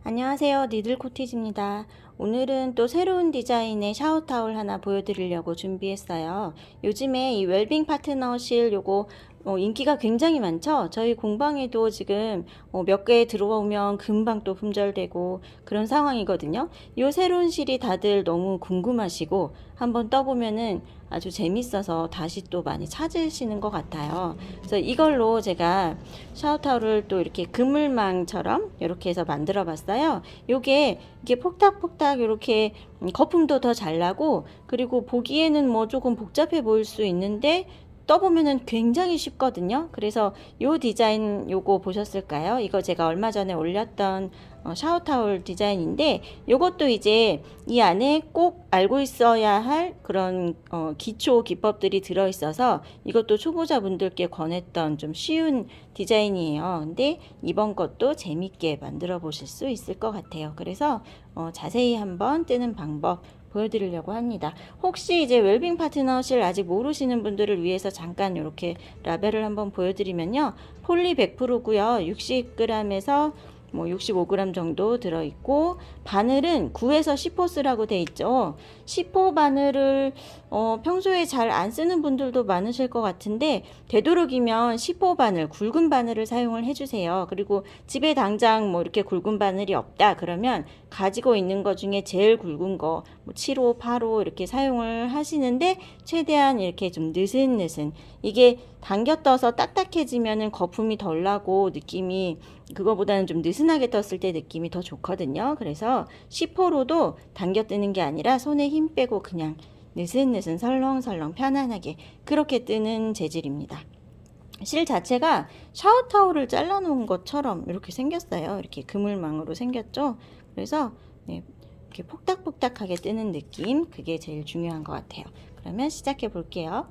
안녕하세요. 니들코티즈입니다. 오늘은 또 새로운 디자인의 샤워타올 하나 보여드리려고 준비했어요. 요즘에 이 웰빙 파트너실 요거 인기가 굉장히 많죠? 저희 공방에도 지금 몇 개 들어오면 금방 또 품절되고 그런 상황이거든요. 요 새로운 실이 다들 너무 궁금하시고 한번 떠보면은 아주 재밌어서 다시 또 많이 찾으시는 것 같아요. 그래서 이걸로 제가 샤워타올을 또 이렇게 그물망처럼 이렇게 해서 만들어 봤어요. 이게 폭닥폭닥 이렇게 거품도 더 잘 나고, 그리고 보기에는 뭐 조금 복잡해 보일 수 있는데 떠보면은 굉장히 쉽거든요. 그래서 요 디자인 요거 보셨을까요? 이거 제가 얼마 전에 올렸던 샤워타올 디자인인데, 요것도 이제 이 안에 꼭 알고 있어야 할 그런 기초 기법들이 들어있어서 이것도 초보자분들께 권했던 좀 쉬운 디자인이에요. 근데 이번 것도 재밌게 만들어 보실 수 있을 것 같아요. 그래서 자세히 한번 뜨는 방법 보여드리려고 합니다. 혹시 이제 웰빙 파트너실 아직 모르시는 분들을 위해서 잠깐 이렇게 라벨을 한번 보여드리면요. 폴리 100%고요. 60g에서 뭐 65g 정도 들어있고, 바늘은 9에서 10호 쓰라고 돼 있죠. 10호 바늘을 평소에 잘 안 쓰는 분들도 많으실 것 같은데, 되도록이면 10호 바늘, 굵은 바늘을 사용을 해주세요. 그리고 집에 당장 뭐 이렇게 굵은 바늘이 없다 그러면 가지고 있는 것 중에 제일 굵은 거 뭐 7호, 8호 이렇게 사용을 하시는데, 최대한 이렇게 좀 느슨느슨, 이게 당겨 떠서 딱딱해지면은 거품이 덜 나고 느낌이 그거보다는 좀 느슨하게 떴을 때 느낌이 더 좋거든요. 그래서 10호로도 당겨 뜨는 게 아니라 손에 힘 빼고 그냥 느슨느슨 설렁설렁 편안하게 그렇게 뜨는 재질입니다. 실 자체가 샤워타올을 잘라 놓은 것처럼 이렇게 생겼어요. 이렇게 그물망으로 생겼죠. 그래서 네, 이렇게 폭닥폭닥하게 뜨는 느낌, 그게 제일 중요한 것 같아요. 그러면 시작해 볼게요.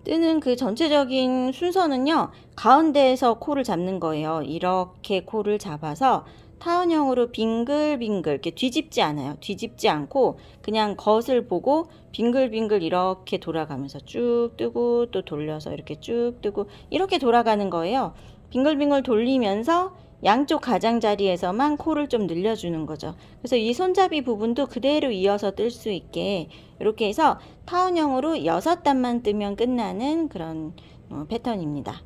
뜨는 그 전체적인 순서는요, 가운데에서 코를 잡는 거예요. 이렇게 코를 잡아서 타원형으로 빙글빙글, 이렇게 뒤집지 않아요. 뒤집지 않고 그냥 겉을 보고 빙글빙글 이렇게 돌아가면서 쭉 뜨고 또 돌려서 이렇게 쭉 뜨고 이렇게 돌아가는 거예요. 빙글빙글 돌리면서 양쪽 가장자리에서만 코를 좀 늘려주는 거죠. 그래서 이 손잡이 부분도 그대로 이어서 뜰 수 있게 이렇게 해서 타원형으로 6단만 뜨면 끝나는 그런 패턴입니다.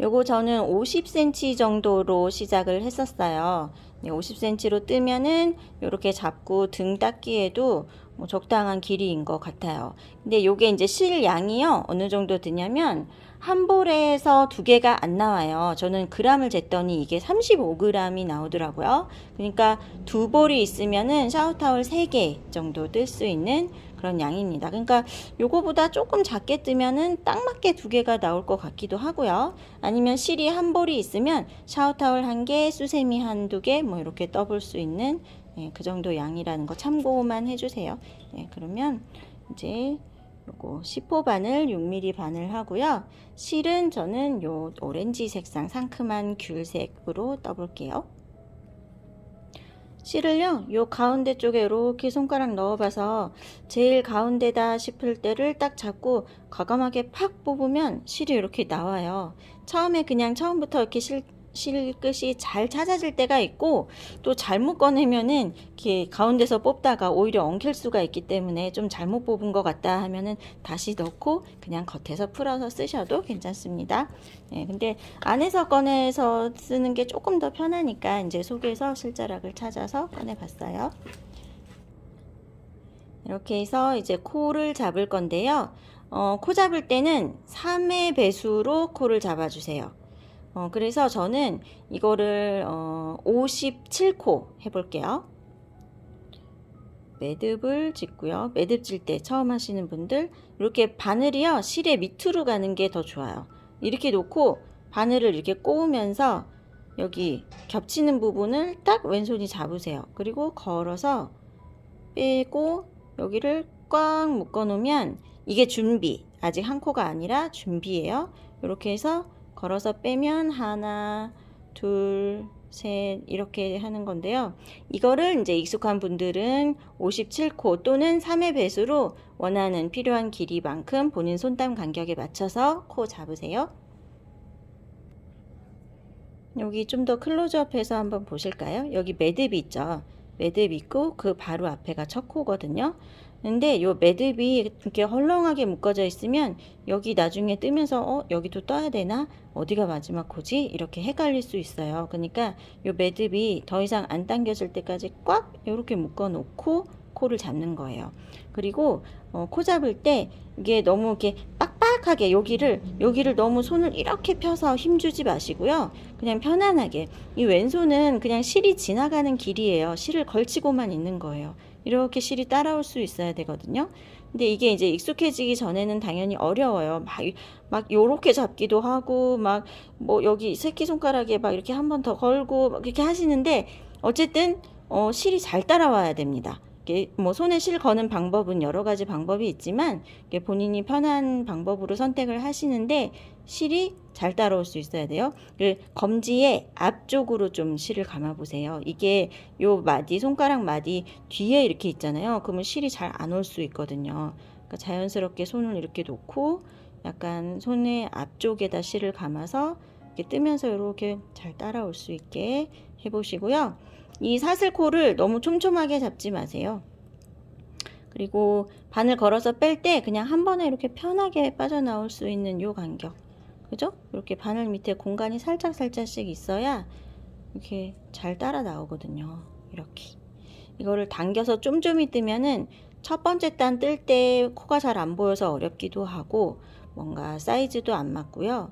요거 저는 50cm 정도로 시작을 했었어요. 50cm로 뜨면은 이렇게 잡고 등 닦기에도 뭐 적당한 길이인 것 같아요. 근데 요게 이제 실 양이요, 어느 정도 드냐면 한 볼에서 두 개가 안 나와요. 저는 그램을 쟀더니 이게 35g이 나오더라고요. 그러니까 두 볼이 있으면은 샤워타올 3개 정도 뜰 수 있는 그런 양입니다. 그러니까 요거보다 조금 작게 뜨면은 딱 맞게 두 개가 나올 것 같기도 하고요. 아니면 실이 한 볼이 있으면 샤워타올 1개, 수세미 한두 개 뭐 이렇게 떠볼 수 있는 그 정도 양이라는 거 참고만 해주세요. 그러면 이제 요거 10호 바늘 6mm 바늘 하고요. 실은 저는 요 오렌지 색상 상큼한 귤색으로 떠볼게요. 실을요, 요 가운데 쪽에 이렇게 손가락 넣어봐서 제일 가운데다 싶을 때를 딱 잡고 과감하게 팍 뽑으면 실이 이렇게 나와요. 처음에 그냥 처음부터 이렇게 실 끝이 잘 찾아질 때가 있고, 또 잘못 꺼내면은 이렇게 가운데서 뽑다가 오히려 엉킬 수가 있기 때문에 좀 잘못 뽑은 것 같다 하면은 다시 넣고 그냥 겉에서 풀어서 쓰셔도 괜찮습니다. 근데 안에서 꺼내서 쓰는 게 조금 더 편하니까 이제 속에서 실자락을 찾아서 꺼내 봤어요. 이렇게 해서 이제 코를 잡을 건데요. 코 잡을 때는 3의 배수로 코를 잡아주세요. 그래서 저는 이거를 57코 해볼게요. 매듭을 짓고요. 매듭 질 때 처음 하시는 분들 이렇게 바늘이요, 실의 밑으로 가는 게 더 좋아요. 이렇게 놓고 바늘을 이렇게 꼬으면서 여기 겹치는 부분을 딱 왼손이 잡으세요. 그리고 걸어서 빼고 여기를 꽉 묶어 놓으면 이게 준비, 아직 한 코가 아니라 준비예요. 이렇게 해서 걸어서 빼면 하나, 둘, 셋 이렇게 하는 건데요. 이거를 이제 익숙한 분들은 57코 또는 3의 배수로 원하는 필요한 길이만큼 본인 손땀 간격에 맞춰서 코 잡으세요. 여기 좀 더 클로즈업해서 한번 보실까요? 여기 매듭이 있죠. 매듭 있고 그 바로 앞에가 첫 코거든요. 근데 요 매듭이 이렇게 헐렁하게 묶어져 있으면 여기 나중에 뜨면서 여기도 떠야 되나? 어디가 마지막 코지? 이렇게 헷갈릴 수 있어요. 그러니까 요 매듭이 더 이상 안 당겨질 때까지 꽉 이렇게 묶어 놓고 코를 잡는 거예요. 그리고 코 잡을 때 이게 너무 이렇게 빡빡하게 여기를 너무 손을 이렇게 펴서 힘주지 마시고요. 그냥 편안하게. 이 왼손은 그냥 실이 지나가는 길이에요. 실을 걸치고만 있는 거예요. 이렇게 실이 따라올 수 있어야 되거든요. 근데 이게 이제 익숙해지기 전에는 당연히 어려워요. 막 요렇게 잡기도 하고, 막 뭐 여기 새끼손가락에 막 이렇게 한 번 더 걸고 막 이렇게 하시는데, 어쨌든, 실이 잘 따라와야 됩니다. 뭐 손에 실 거는 방법은 여러 가지 방법이 있지만 본인이 편한 방법으로 선택을 하시는데 실이 잘 따라올 수 있어야 돼요. 검지의 앞쪽으로 좀 실을 감아 보세요. 이게 요 마디, 손가락 마디 뒤에 이렇게 있잖아요. 그러면 실이 잘 안 올 수 있거든요. 그러니까 자연스럽게 손을 이렇게 놓고 약간 손의 앞쪽에다 실을 감아서 이렇게 뜨면서 이렇게 잘 따라올 수 있게 해보시고요. 이 사슬코를 너무 촘촘하게 잡지 마세요. 그리고 바늘 걸어서 뺄 때 그냥 한 번에 이렇게 편하게 빠져나올 수 있는 요 간격. 그죠? 이렇게 바늘 밑에 공간이 살짝씩 있어야 이렇게 잘 따라 나오거든요. 이렇게. 이거를 당겨서 쫌쫌이 뜨면은 첫 번째 단 뜰 때 코가 잘 안 보여서 어렵기도 하고 뭔가 사이즈도 안 맞고요.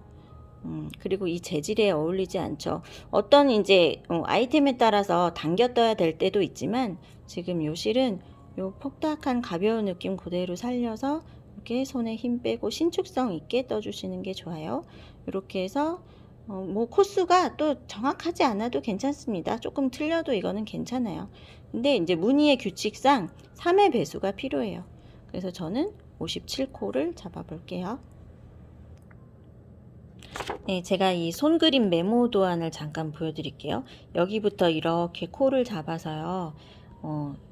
그리고 이 재질에 어울리지 않죠. 어떤 이제 아이템에 따라서 당겨 떠야 될 때도 있지만 지금 요 실은 요 폭닥한 가벼운 느낌 그대로 살려서 이렇게 손에 힘 빼고 신축성 있게 떠주시는 게 좋아요. 이렇게 해서 뭐 코수가 또 정확하지 않아도 괜찮습니다. 조금 틀려도 이거는 괜찮아요. 근데 이제 무늬의 규칙상 3의 배수가 필요해요. 그래서 저는 57코를 잡아 볼게요. 네, 제가 이 손그림 메모 도안을 잠깐 보여드릴게요. 여기부터 이렇게 코를 잡아서요.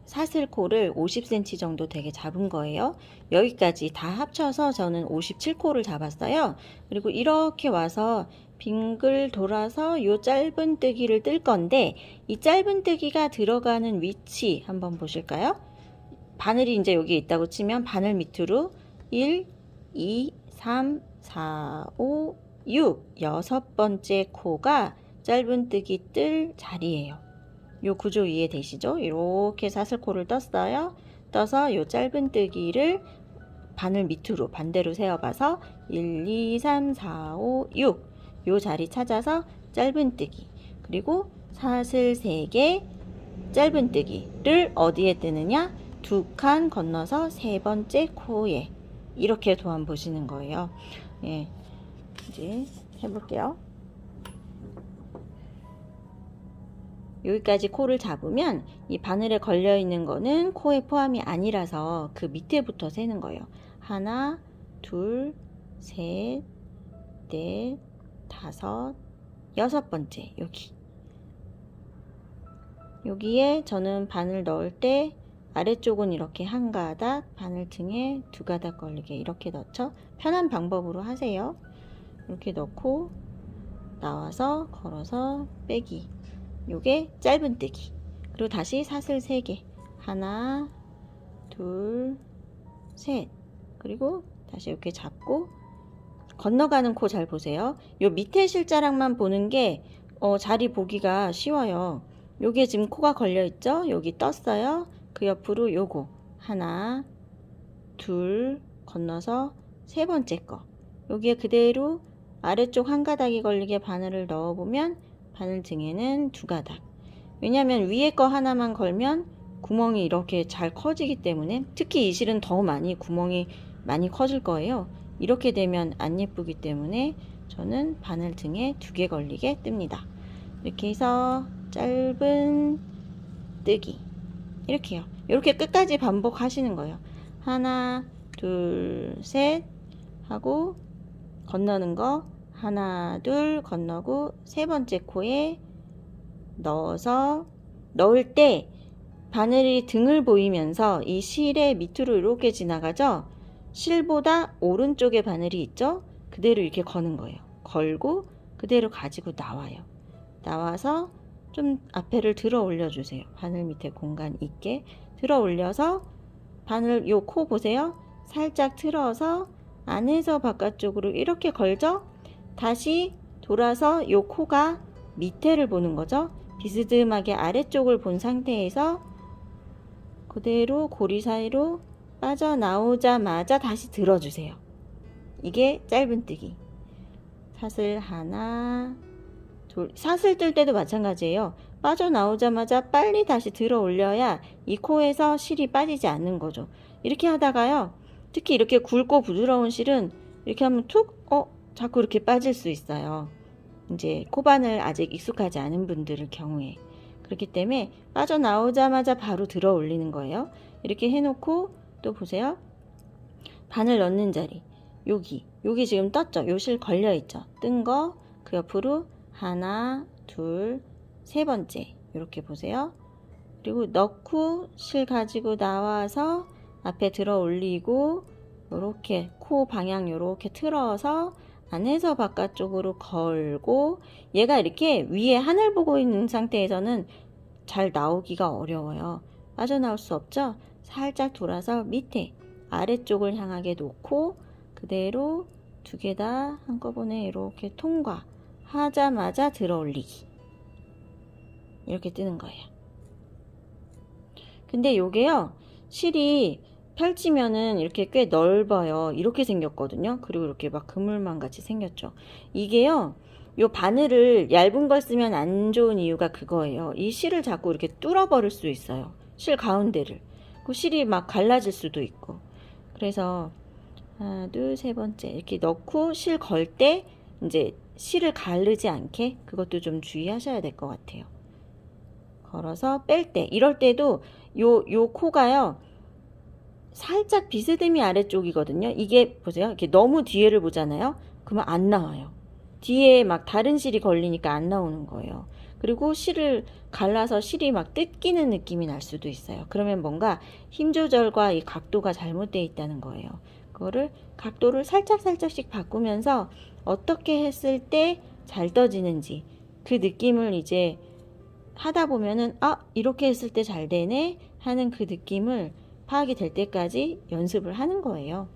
사슬코를 50cm 정도 되게 잡은 거예요. 여기까지 다 합쳐서 저는 57코를 잡았어요. 그리고 이렇게 와서 빙글 돌아서 요 짧은 뜨기를 뜰 건데 이 짧은 뜨기가 들어가는 위치 한번 보실까요? 바늘이 이제 여기 있다고 치면 바늘 밑으로 1, 2, 3, 4, 5, 6 여섯 번째 코가 짧은뜨기 뜰 자리예요. 요 구조 이해되시죠? 이렇게 사슬코를 떴어요. 떠서 요 짧은뜨기를 바늘 밑으로 반대로 세어봐서 1, 2, 3, 4, 5, 6 요 자리 찾아서 짧은뜨기 그리고 사슬 3개 짧은뜨기를 어디에 뜨느냐? 2칸 건너서 세 번째 코에 이렇게 도안 보시는 거예요. 예. 이제 해볼게요. 여기까지 코를 잡으면 이 바늘에 걸려 있는 거는 코에 포함이 아니라서 그 밑에부터 세는 거예요. 하나, 둘, 셋, 넷, 다섯, 여섯 번째 여기에 저는 바늘 넣을 때 아래쪽은 이렇게 한 가닥, 바늘 등에 두 가닥 걸리게 이렇게 넣죠. 편한 방법으로 하세요. 이렇게 넣고 나와서 걸어서 빼기. 요게 짧은뜨기. 그리고 다시 사슬 3개. 하나, 둘, 셋. 그리고 다시 이렇게 잡고 건너가는 코 잘 보세요. 요 밑에 실자락만 보는 게 자리 보기가 쉬워요. 요게 지금 코가 걸려 있죠? 여기 떴어요. 그 옆으로 요거 하나, 둘 건너서 세 번째 거. 여기에 그대로 아래쪽 한 가닥이 걸리게 바늘을 넣어보면 바늘 등에는 두 가닥. 왜냐하면 위에 거 하나만 걸면 구멍이 이렇게 잘 커지기 때문에 특히 이 실은 더 많이 구멍이 많이 커질 거예요. 이렇게 되면 안 예쁘기 때문에 저는 바늘 등에 2개 걸리게 뜹니다. 이렇게 해서 짧은 뜨기 이렇게요. 이렇게 끝까지 반복하시는 거예요. 하나, 둘, 셋 하고 건너는 거 하나, 둘 건너고 세 번째 코에 넣어서 넣을 때 바늘이 등을 보이면서 이 실의 밑으로 이렇게 지나가죠. 실보다 오른쪽에 바늘이 있죠. 그대로 이렇게 거는 거예요. 걸고 그대로 가지고 나와요. 나와서 좀 앞에를 들어 올려주세요. 바늘 밑에 공간 있게 들어 올려서 바늘 요 코 보세요. 살짝 틀어서 안에서 바깥쪽으로 이렇게 걸죠. 다시 돌아서 요 코가 밑에를 보는 거죠. 비스듬하게 아래쪽을 본 상태에서 그대로 고리 사이로 빠져나오자마자 다시 들어주세요. 이게 짧은뜨기. 사슬 하나, 둘, 사슬 뜰 때도 마찬가지예요. 빠져나오자마자 빨리 다시 들어 올려야 이 코에서 실이 빠지지 않는 거죠. 이렇게 하다가요, 특히 이렇게 굵고 부드러운 실은 이렇게 하면 툭, 자꾸 이렇게 빠질 수 있어요. 이제 코바늘 아직 익숙하지 않은 분들의 경우에. 그렇기 때문에 빠져나오자마자 바로 들어 올리는 거예요. 이렇게 해놓고 또 보세요. 바늘 넣는 자리. 여기 지금 떴죠? 요 실 걸려있죠? 뜬 거, 그 옆으로 하나, 둘, 세 번째. 이렇게 보세요. 그리고 넣고 실 가지고 나와서 앞에 들어 올리고, 요렇게 코 방향 요렇게 틀어서 안에서 바깥쪽으로 걸고, 얘가 이렇게 위에 하늘 보고 있는 상태에서는 잘 나오기가 어려워요. 빠져나올 수 없죠? 살짝 돌아서 밑에 아래쪽을 향하게 놓고 그대로 두 개 다 한꺼번에 이렇게 통과하자마자 들어 올리기. 이렇게 뜨는 거예요. 근데 요게요, 실이 펼치면은 이렇게 꽤 넓어요. 이렇게 생겼거든요. 그리고 이렇게 막 그물망 같이 생겼죠. 이게요, 요 바늘을 얇은 걸 쓰면 안 좋은 이유가 그거예요. 이 실을 자꾸 이렇게 뚫어버릴 수 있어요. 실 가운데를. 그 실이 막 갈라질 수도 있고. 그래서 하나, 둘, 세 번째 이렇게 넣고 실 걸 때 이제 실을 가르지 않게 그것도 좀 주의하셔야 될 것 같아요. 걸어서 뺄 때, 이럴 때도 요 코가요, 살짝 비스듬히 아래쪽이거든요. 이게 보세요. 이렇게 너무 뒤에를 보잖아요. 그러면 안 나와요. 뒤에 막 다른 실이 걸리니까 안 나오는 거예요. 그리고 실을 갈라서 실이 막 뜯기는 느낌이 날 수도 있어요. 그러면 뭔가 힘 조절과 이 각도가 잘못되어 있다는 거예요. 그거를 각도를 살짝씩 바꾸면서 어떻게 했을 때 잘 떠지는지 그 느낌을 이제 하다 보면은 이렇게 했을 때 잘 되네 하는 그 느낌을 파악이 될 때까지 연습을 하는 거예요.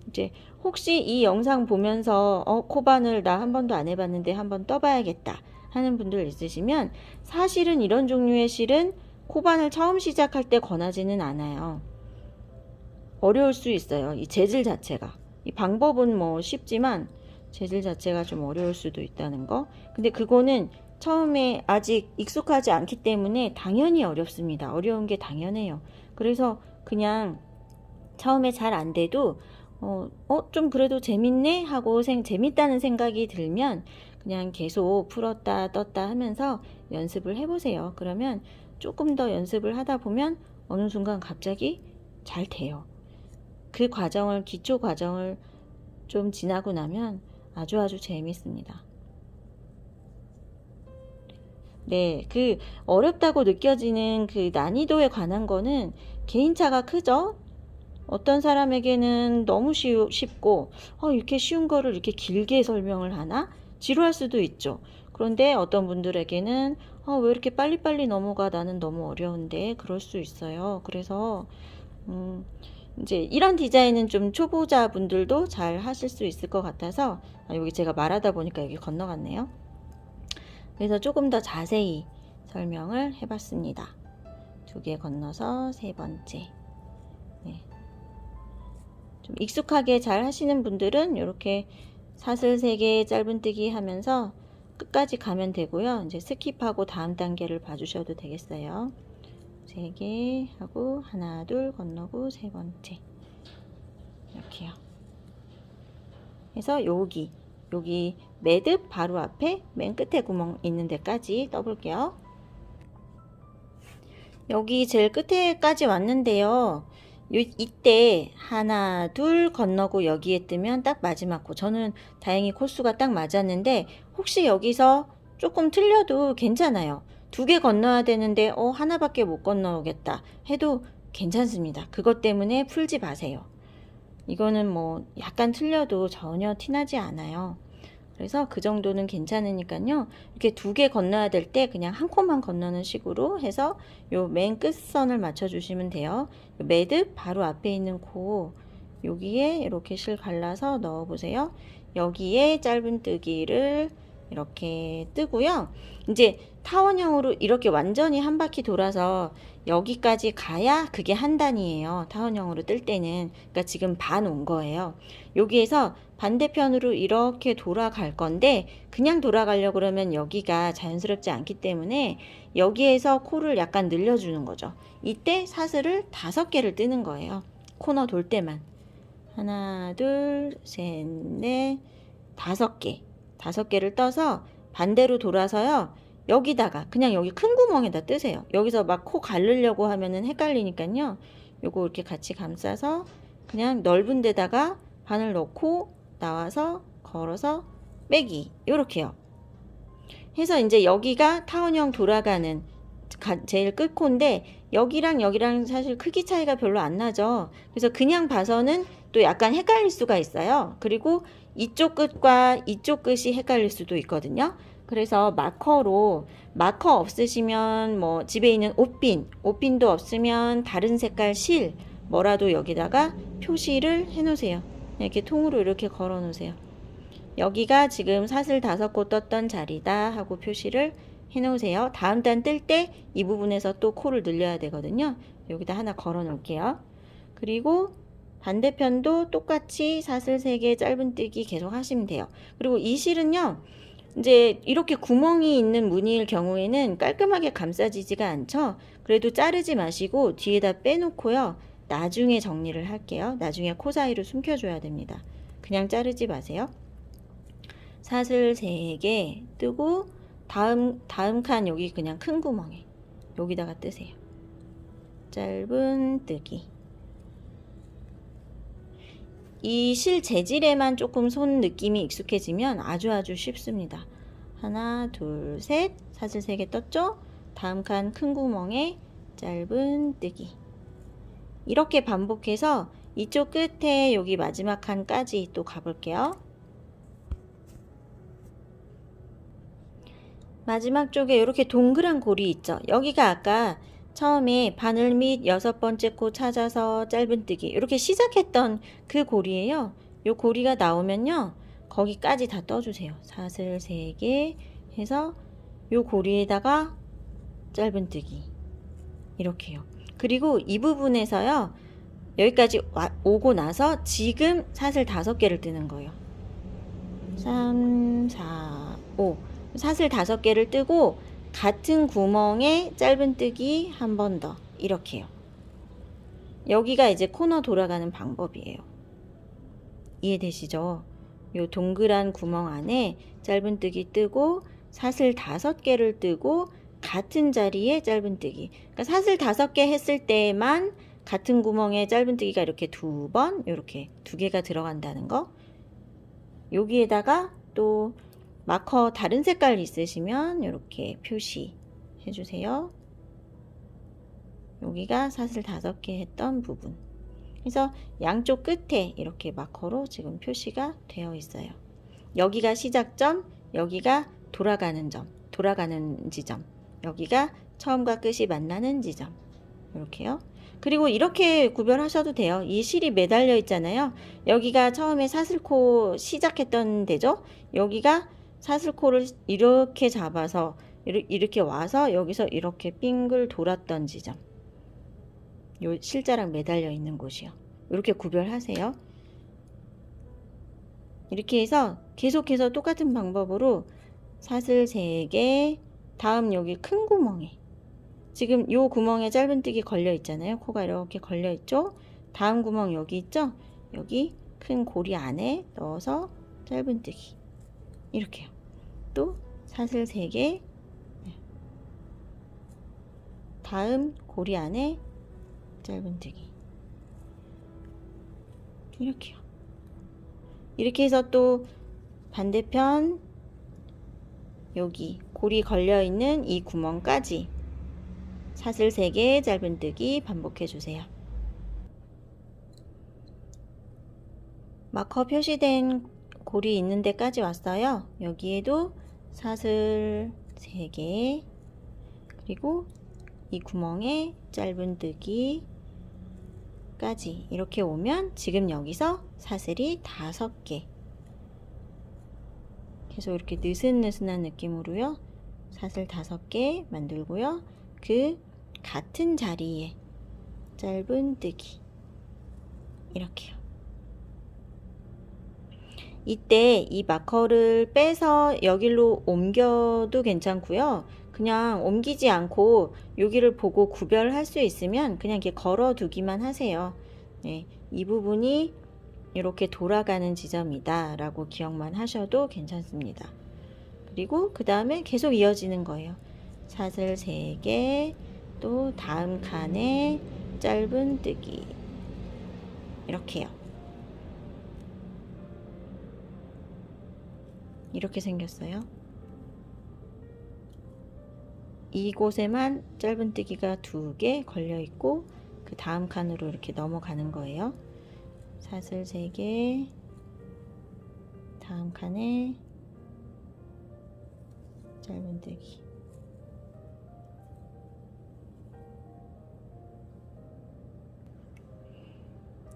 이제 혹시 이 영상 보면서 코바늘 나 한 번도 안 해봤는데 한번 떠봐야겠다 하는 분들 있으시면, 사실은 이런 종류의 실은 코바늘 처음 시작할 때 권하지는 않아요. 어려울 수 있어요. 이 재질 자체가. 이 방법은 뭐 쉽지만 재질 자체가 좀 어려울 수도 있다는 거. 근데 그거는 처음에 아직 익숙하지 않기 때문에 당연히 어렵습니다. 어려운 게 당연해요. 그래서 그냥 처음에 잘 안 돼도 좀 그래도 재밌네 하고 재밌다는 생각이 들면 그냥 계속 풀었다 떴다 하면서 연습을 해보세요. 그러면 조금 더 연습을 하다 보면 어느 순간 갑자기 잘 돼요. 그 과정을, 기초 과정을 좀 지나고 나면 아주 재밌습니다. 네, 그 어렵다고 느껴지는 그 난이도에 관한 거는 개인차가 크죠? 어떤 사람에게는 너무 쉽고 이렇게 쉬운 거를 이렇게 길게 설명을 하나? 지루할 수도 있죠. 그런데 어떤 분들에게는 왜 이렇게 빨리빨리 넘어가, 나는 너무 어려운데, 그럴 수 있어요. 그래서 이제 이런 디자인은 좀 초보자 분들도 잘 하실 수 있을 것 같아서, 여기 제가 말하다 보니까 여기 건너갔네요. 그래서 조금 더 자세히 설명을 해봤습니다. 두 개 건너서 세 번째. 네. 좀 익숙하게 잘 하시는 분들은 이렇게 사슬 3개 짧은뜨기 하면서 끝까지 가면 되고요. 이제 스킵하고 다음 단계를 봐주셔도 되겠어요. 3개 하고 하나 둘 건너고 세 번째, 이렇게요. 그래서 여기 매듭 바로 앞에 맨 끝에 구멍 있는 데까지 떠볼게요. 여기 제일 끝에까지 왔는데요. 이때 하나 둘 건너고 여기에 뜨면 딱 마지막 코. 저는 다행히 코수가 딱 맞았는데 혹시 여기서 조금 틀려도 괜찮아요. 2개 건너야 되는데 하나밖에 못 건너오겠다 해도 괜찮습니다. 그것 때문에 풀지 마세요. 이거는 뭐 약간 틀려도 전혀 티나지 않아요. 그래서 그 정도는 괜찮으니까요. 이렇게 2개 건너야 될 때 그냥 한 코만 건너는 식으로 해서 요 맨 끝선을 맞춰주시면 돼요. 요 매듭 바로 앞에 있는 코 여기에 이렇게 실 갈라서 넣어보세요. 여기에 짧은뜨기를 이렇게 뜨고요. 이제 타원형으로 이렇게 완전히 한 바퀴 돌아서 여기까지 가야 그게 한 단이에요. 타원형으로 뜰 때는. 그러니까 지금 반 온 거예요. 여기에서 반대편으로 이렇게 돌아갈 건데 그냥 돌아가려고 그러면 여기가 자연스럽지 않기 때문에 여기에서 코를 약간 늘려주는 거죠. 이때 사슬을 5개를 뜨는 거예요. 코너 돌 때만. 하나, 둘, 셋, 넷, 5개. 5개를 떠서 반대로 돌아서요. 여기다가 그냥 여기 큰 구멍에다 뜨세요. 여기서 막 코 가르려고 하면은 헷갈리니까요. 요거 이렇게 같이 감싸서 그냥 넓은 데다가 바늘 넣고 나와서 걸어서 빼기 요렇게요. 해서 이제 여기가 타원형 돌아가는 제일 끝코인데 여기랑 여기랑 사실 크기 차이가 별로 안 나죠. 그래서 그냥 봐서는 또 약간 헷갈릴 수가 있어요. 그리고 이쪽 끝과 이쪽 끝이 헷갈릴 수도 있거든요. 그래서 마커로 마커 없으시면 뭐 집에 있는 옷핀도 없으면 다른 색깔 실 뭐라도 여기다가 표시를 해 놓으세요. 이렇게 통으로 이렇게 걸어 놓으세요. 여기가 지금 사슬 5곳 떴던 자리다 하고 표시를 해 놓으세요. 다음 단 뜰 때 이 부분에서 또 코를 늘려야 되거든요. 여기다 하나 걸어 놓을게요. 그리고 반대편도 똑같이 사슬 3개 짧은뜨기 계속 하시면 돼요. 그리고 이 실은요. 이제 이렇게 구멍이 있는 무늬일 경우에는 깔끔하게 감싸지지가 않죠. 그래도 자르지 마시고 뒤에다 빼놓고요. 나중에 정리를 할게요. 나중에 코 사이로 숨겨줘야 됩니다. 그냥 자르지 마세요. 사슬 3개 뜨고 다음 칸 여기 그냥 큰 구멍에 여기다가 뜨세요. 짧은뜨기. 이 실 재질에만 조금 손 느낌이 익숙해지면 아주 쉽습니다. 하나, 둘, 셋. 사슬 3개 떴죠? 다음 칸 큰 구멍에 짧은뜨기. 이렇게 반복해서 이쪽 끝에 여기 마지막 칸까지 또 가볼게요. 마지막 쪽에 이렇게 동그란 골이 있죠. 여기가 아까 처음에 바늘 및 6번째 코 찾아서 짧은뜨기 이렇게 시작했던 그 고리예요. 요 고리가 나오면요. 거기까지 다 떠주세요. 사슬 3개 해서 요 고리에다가 짧은뜨기 이렇게요. 그리고 이 부분에서요. 여기까지 오고 나서 지금 사슬 5개를 뜨는 거예요. 3, 4, 5 사슬 5개를 뜨고 같은 구멍에 짧은뜨기 한 번 더 이렇게요. 여기가 이제 코너 돌아가는 방법이에요. 이해되시죠? 요 동그란 구멍 안에 짧은뜨기 뜨고 사슬 5개를 뜨고 같은 자리에 짧은뜨기. 그러니까 사슬 5개 했을 때만 같은 구멍에 짧은뜨기가 이렇게 2번 이렇게 2개가 들어간다는 거. 여기에다가 또 마커 다른 색깔 있으시면 이렇게 표시 해주세요. 여기가 사슬 5개 했던 부분. 그래서 양쪽 끝에 이렇게 마커로 지금 표시가 되어 있어요. 여기가 시작점, 여기가 돌아가는 점, 돌아가는 지점, 여기가 처음과 끝이 만나는 지점. 이렇게요. 그리고 이렇게 구별하셔도 돼요. 이 실이 매달려 있잖아요. 여기가 처음에 사슬코 시작했던 데죠. 여기가 사슬코를 이렇게 잡아서 이렇게 와서 여기서 이렇게 빙글 돌았던 지점. 요 실자랑 매달려 있는 곳이요. 이렇게 구별하세요. 이렇게 해서 계속해서 똑같은 방법으로 사슬 3개, 다음 여기 큰 구멍에 지금 요 구멍에 짧은뜨기 걸려 있잖아요. 코가 이렇게 걸려 있죠. 다음 구멍 여기 있죠. 여기 큰 고리 안에 넣어서 짧은뜨기 이렇게요. 또 사슬 3개 다음 고리 안에 짧은뜨기 이렇게요. 이렇게 해서 또 반대편 여기 고리 걸려 있는 이 구멍까지 사슬 3개 짧은뜨기 반복해 주세요. 마커 표시된 골이 있는 데까지 왔어요. 여기에도 사슬 3개, 그리고 이 구멍에 짧은뜨기까지 이렇게 오면 지금 여기서 사슬이 5개, 계속 이렇게 느슨느슨한 느낌으로요. 사슬 5개 만들고요. 그 같은 자리에 짧은뜨기 이렇게요. 이때 이 마커를 빼서 여기로 옮겨도 괜찮고요. 그냥 옮기지 않고 여기를 보고 구별할 수 있으면 그냥 이렇게 걸어 두기만 하세요. 네, 이 부분이 이렇게 돌아가는 지점이다 라고 기억만 하셔도 괜찮습니다. 그리고 그 다음에 계속 이어지는 거예요. 사슬 3개, 또 다음 칸에 짧은뜨기 이렇게요. 이렇게 생겼어요. 이곳에만 짧은뜨기가 2개 걸려 있고 그 다음 칸으로 이렇게 넘어가는 거예요. 사슬 3개, 다음 칸에 짧은뜨기.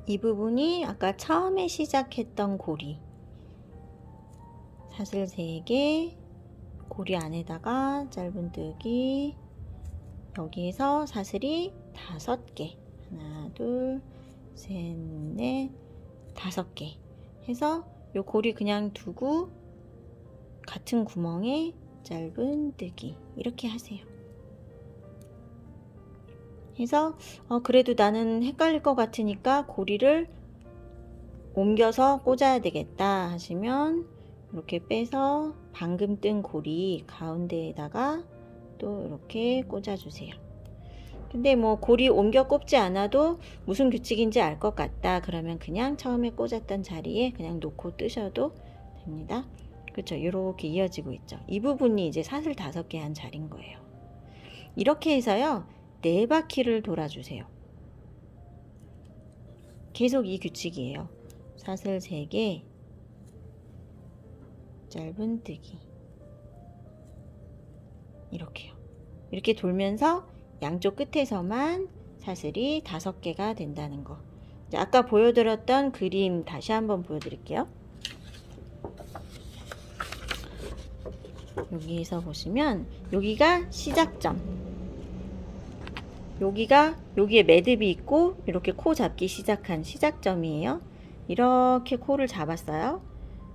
이 부분이 아까 처음에 시작했던 고리, 사슬 3개, 고리 안에다가 짧은뜨기, 여기에서 사슬이 5개, 하나, 둘, 셋, 넷, 5개 해서 요 고리 그냥 두고 같은 구멍에 짧은뜨기 이렇게 하세요. 해서 그래도 나는 헷갈릴 것 같으니까 고리를 옮겨서 꽂아야 되겠다 하시면 이렇게 빼서 방금 뜬 고리 가운데에다가 또 이렇게 꽂아주세요. 근데 뭐 고리 옮겨 꼽지 않아도 무슨 규칙인지 알 것 같다 그러면 그냥 처음에 꽂았던 자리에 그냥 놓고 뜨셔도 됩니다. 그렇죠? 이렇게 이어지고 있죠. 이 부분이 이제 사슬 5개 한 자리인 거예요. 이렇게 해서요 4바퀴를 돌아주세요. 계속 이 규칙이에요. 사슬 3개, 짧은뜨기 이렇게요. 이렇게 돌면서 양쪽 끝에서만 사슬이 5개가 된다는 거. 아까 보여드렸던 그림 다시 한번 보여드릴게요. 여기에서 보시면 여기가 시작점, 여기에 매듭이 있고 이렇게 코 잡기 시작한 시작점이에요. 이렇게 코를 잡았어요.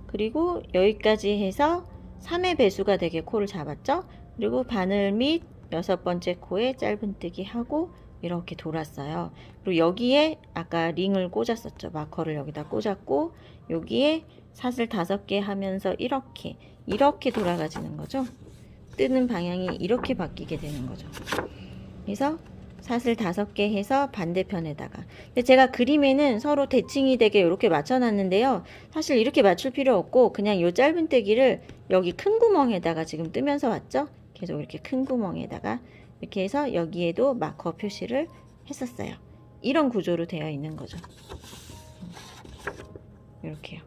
그리고 여기까지 해서 3의 배수가 되게 코를 잡았죠. 그리고 바늘 및 6번째 코에 짧은뜨기 하고 이렇게 돌았어요. 그리고 여기에 아까 링을 꽂았었죠. 마커를 여기다 꽂았고 여기에 사슬 5개 하면서 이렇게 돌아가지는 거죠. 뜨는 방향이 이렇게 바뀌게 되는 거죠. 그래서 사슬 5개 해서 반대편에다가, 근데 제가 그림에는 서로 대칭이 되게 이렇게 맞춰 놨는데요. 사실 이렇게 맞출 필요 없고 그냥 요 짧은뜨기를 여기 큰 구멍에다가 지금 뜨면서 왔죠. 계속 이렇게 큰 구멍에다가 이렇게 해서 여기에도 마커 표시를 했었어요. 이런 구조로 되어 있는 거죠. 이렇게요.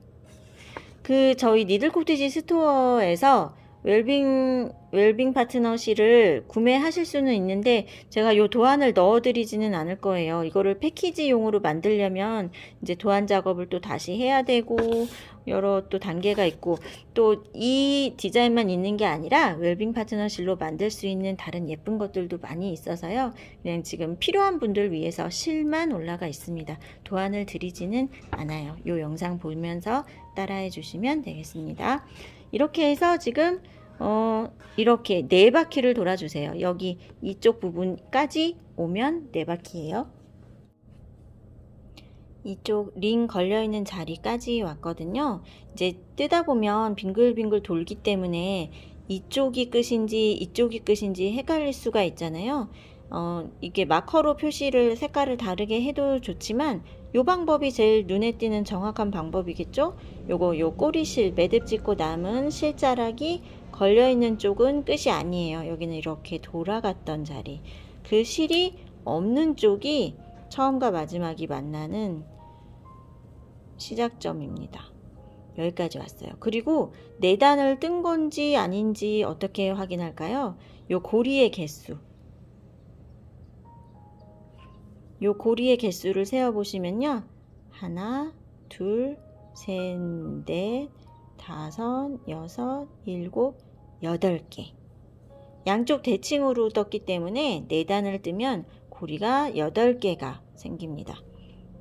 저희 니들 코티지 스토어에서 웰빙 파트너실을 구매하실 수는 있는데 제가 요 도안을 넣어 드리지는 않을 거예요. 이거를 패키지용으로 만들려면 이제 도안 작업을 또 다시 해야 되고 여러 또 단계가 있고 또 이 디자인만 있는 게 아니라 웰빙 파트너실로 만들 수 있는 다른 예쁜 것들도 많이 있어서요. 그냥 지금 필요한 분들 위해서 실만 올라가 있습니다. 도안을 드리지는 않아요. 요 영상 보면서 따라해 주시면 되겠습니다. 이렇게 해서 지금 이렇게 4바퀴를 돌아주세요. 여기 이쪽 부분까지 오면 4바퀴예요. 이쪽 링 걸려있는 자리까지 왔거든요. 이제 뜨다 보면 빙글빙글 돌기 때문에 이쪽이 끝인지 이쪽이 끝인지 헷갈릴 수가 있잖아요. 이게 마커로 표시를 색깔을 다르게 해도 좋지만 요 방법이 제일 눈에 띄는 정확한 방법이겠죠. 요 꼬리실 매듭 짓고 남은 실자락이 걸려있는 쪽은 끝이 아니에요. 여기는 이렇게 돌아갔던 자리, 그 실이 없는 쪽이 처음과 마지막이 만나는 시작점입니다. 여기까지 왔어요. 그리고 4단을 뜬 건지 아닌지 어떻게 확인할까요? 요 고리의 개수. 요 고리의 개수를 세어보시면요. 하나, 둘, 셋, 넷, 다섯, 여섯, 일곱, 8개. 양쪽 대칭으로 떴기 때문에 4단을 뜨면 고리가 8개가 생깁니다.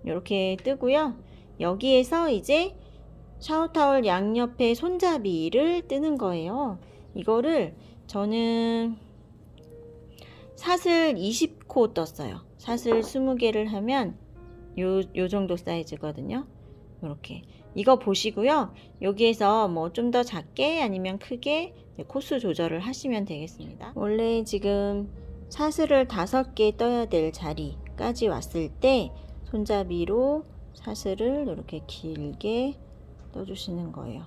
이렇게 뜨고요. 여기에서 이제 샤워타월 양옆에 손잡이를 뜨는 거예요. 이거를 저는 사슬 20코 떴어요. 사슬 20개를 하면 요 정도 사이즈거든요. 이렇게 이거 보시고요. 여기에서 뭐 좀 더 작게 아니면 크게 코수 조절을 하시면 되겠습니다. 원래 지금 사슬을 5개 떠야 될 자리까지 왔을 때 손잡이로 사슬을 이렇게 길게 떠주시는 거예요.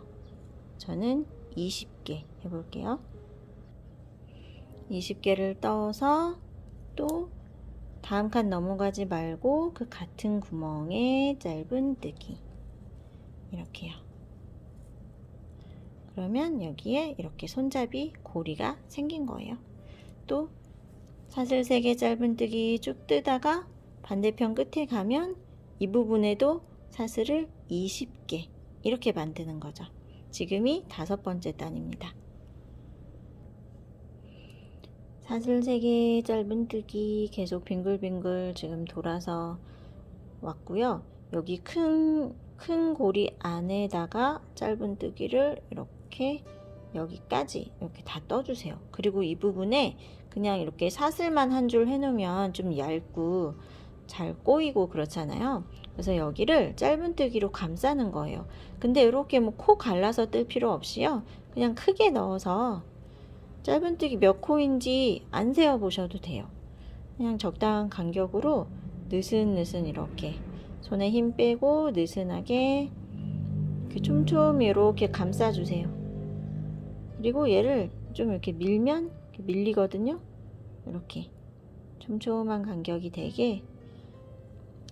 저는 20개 해볼게요. 20개를 떠서 또 다음 칸 넘어가지 말고 그 같은 구멍에 짧은뜨기 이렇게요. 그러면 여기에 이렇게 손잡이 고리가 생긴 거예요. 또 사슬 3개 짧은뜨기 쭉 뜨다가 반대편 끝에 가면 이 부분에도 사슬을 20개 이렇게 만드는 거죠. 지금이 5번째 단입니다. 사슬 3개 짧은뜨기 계속 빙글빙글 지금 돌아서 왔고요. 여기 큰 고리 안에다가 짧은뜨기를 이렇게 여기까지 이렇게 다 떠주세요. 그리고 이 부분에 그냥 이렇게 사슬만 한 줄 해놓으면 좀 얇고 잘 꼬이고 그렇잖아요. 그래서 여기를 짧은뜨기로 감싸는 거예요. 근데 이렇게 뭐 코 갈라서 뜰 필요 없이요. 그냥 크게 넣어서 짧은뜨기 몇 코인지 안 세어 보셔도 돼요. 그냥 적당한 간격으로 느슨느슨 이렇게 손에 힘 빼고 느슨하게 이렇게 촘촘히 이렇게 감싸주세요. 그리고 얘를 좀 이렇게 밀면 이렇게 밀리거든요. 이렇게 촘촘한 간격이 되게.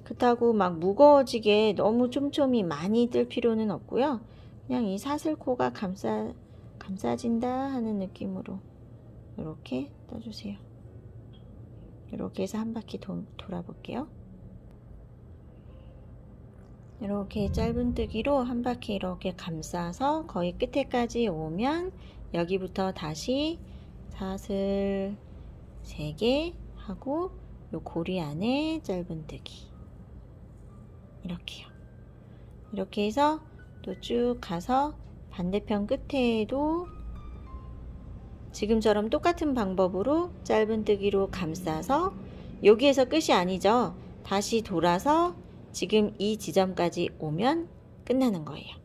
그렇다고 막 무거워지게 너무 촘촘히 많이 뜰 필요는 없고요. 그냥 이 사슬코가 감싸진다 하는 느낌으로 이렇게 떠주세요. 이렇게 해서 한 바퀴 돌아볼게요. 이렇게 짧은뜨기로 한 바퀴 이렇게 감싸서 거의 끝에까지 오면 여기부터 다시 사슬 3개 하고 요 고리 안에 짧은뜨기 이렇게요. 이렇게 해서 또 쭉 가서 반대편 끝에도 지금처럼 똑같은 방법으로 짧은뜨기로 감싸서 여기에서 끝이 아니죠. 다시 돌아서 지금 이 지점까지 오면 끝나는 거예요.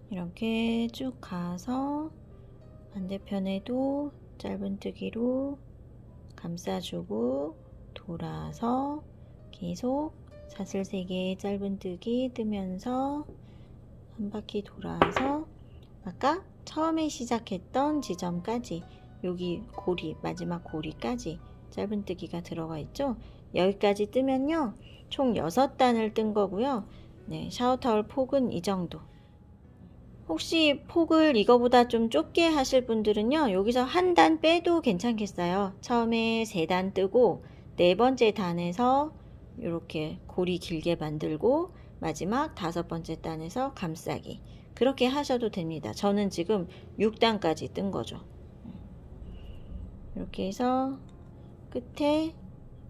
이렇게 쭉 가서 반대편에도 짧은뜨기로 감싸주고 돌아서 계속 사슬 3개 짧은뜨기 뜨면서 한 바퀴 돌아서 아까 처음에 시작했던 지점까지 여기 고리 마지막 고리까지 짧은뜨기가 들어가 있죠. 여기까지 뜨면요 총 6단을 뜬 거고요. 네, 샤워타월 폭은 이 정도. 혹시 폭을 이거보다 좀 좁게 하실 분들은요 여기서 한 단 빼도 괜찮겠어요. 처음에 3단 뜨고 4번째 단에서 이렇게 고리 길게 만들고 마지막 5번째 단에서 감싸기 그렇게 하셔도 됩니다. 저는 지금 6단까지 뜬 거죠. 이렇게 해서 끝에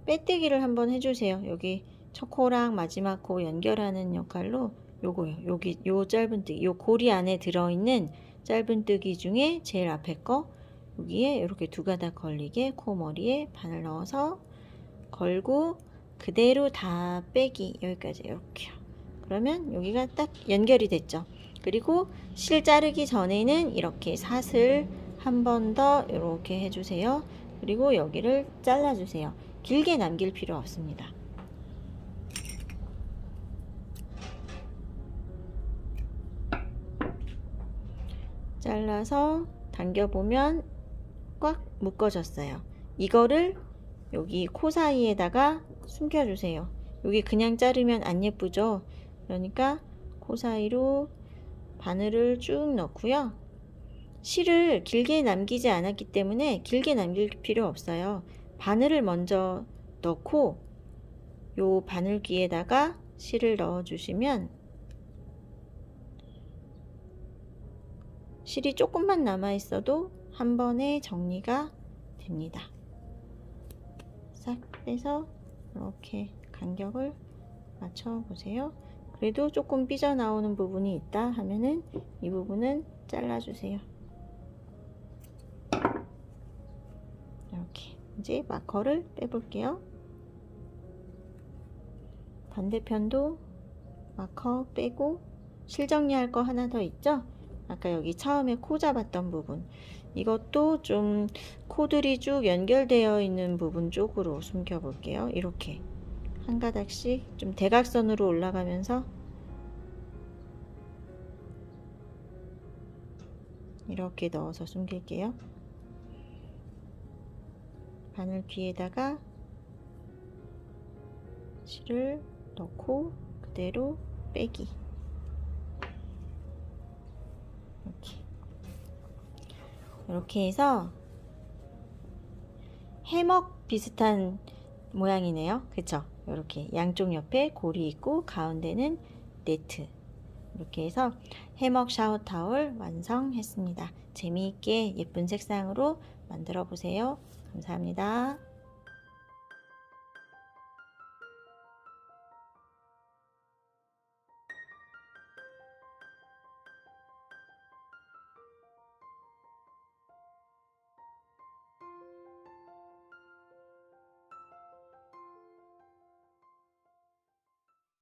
빼뜨기를 한번 해주세요. 여기 첫 코랑 마지막 코 연결하는 역할로 요거요. 여기 요 짧은뜨기, 요 고리 안에 들어있는 짧은뜨기 중에 제일 앞에 거 여기에 이렇게 2가닥 걸리게 코머리에 바늘 넣어서 걸고 그대로 다 빼기 여기까지 이렇게요. 그러면 여기가 딱 연결이 됐죠. 그리고 실 자르기 전에는 이렇게 사슬 한 번 더 이렇게 해주세요. 그리고 여기를 잘라주세요. 길게 남길 필요 없습니다. 잘라서 당겨보면 꽉 묶어졌어요. 이거를 여기 코 사이에다가 숨겨주세요. 여기 그냥 자르면 안 예쁘죠? 그러니까 코 사이로 바늘을 쭉 넣고요. 실을 길게 남기지 않았기 때문에 길게 남길 필요 없어요. 바늘을 먼저 넣고 요 바늘귀에다가 실을 넣어 주시면 실이 조금만 남아 있어도 한 번에 정리가 됩니다. 싹 빼서 이렇게 간격을 맞춰 보세요. 그래도 조금 삐져나오는 부분이 있다 하면은 이 부분은 잘라 주세요. 이렇게 이제 마커를 빼볼게요. 반대편도 마커 빼고 실 정리할 거 하나 더 있죠? 아까 여기 처음에 코 잡았던 부분, 이것도 좀 코들이 쭉 연결되어 있는 부분 쪽으로 숨겨 볼게요. 이렇게 한 가닥씩 좀 대각선으로 올라가면서 이렇게 넣어서 숨길게요. 바늘 귀에다가 실을 넣고 그대로 빼기. 이렇게 해서 해먹 비슷한 모양이네요. 그쵸? 이렇게 양쪽 옆에 골이 있고 가운데는 네트. 이렇게 해서 해먹 샤워 타월 완성했습니다. 재미있게 예쁜 색상으로 만들어 보세요. 감사합니다.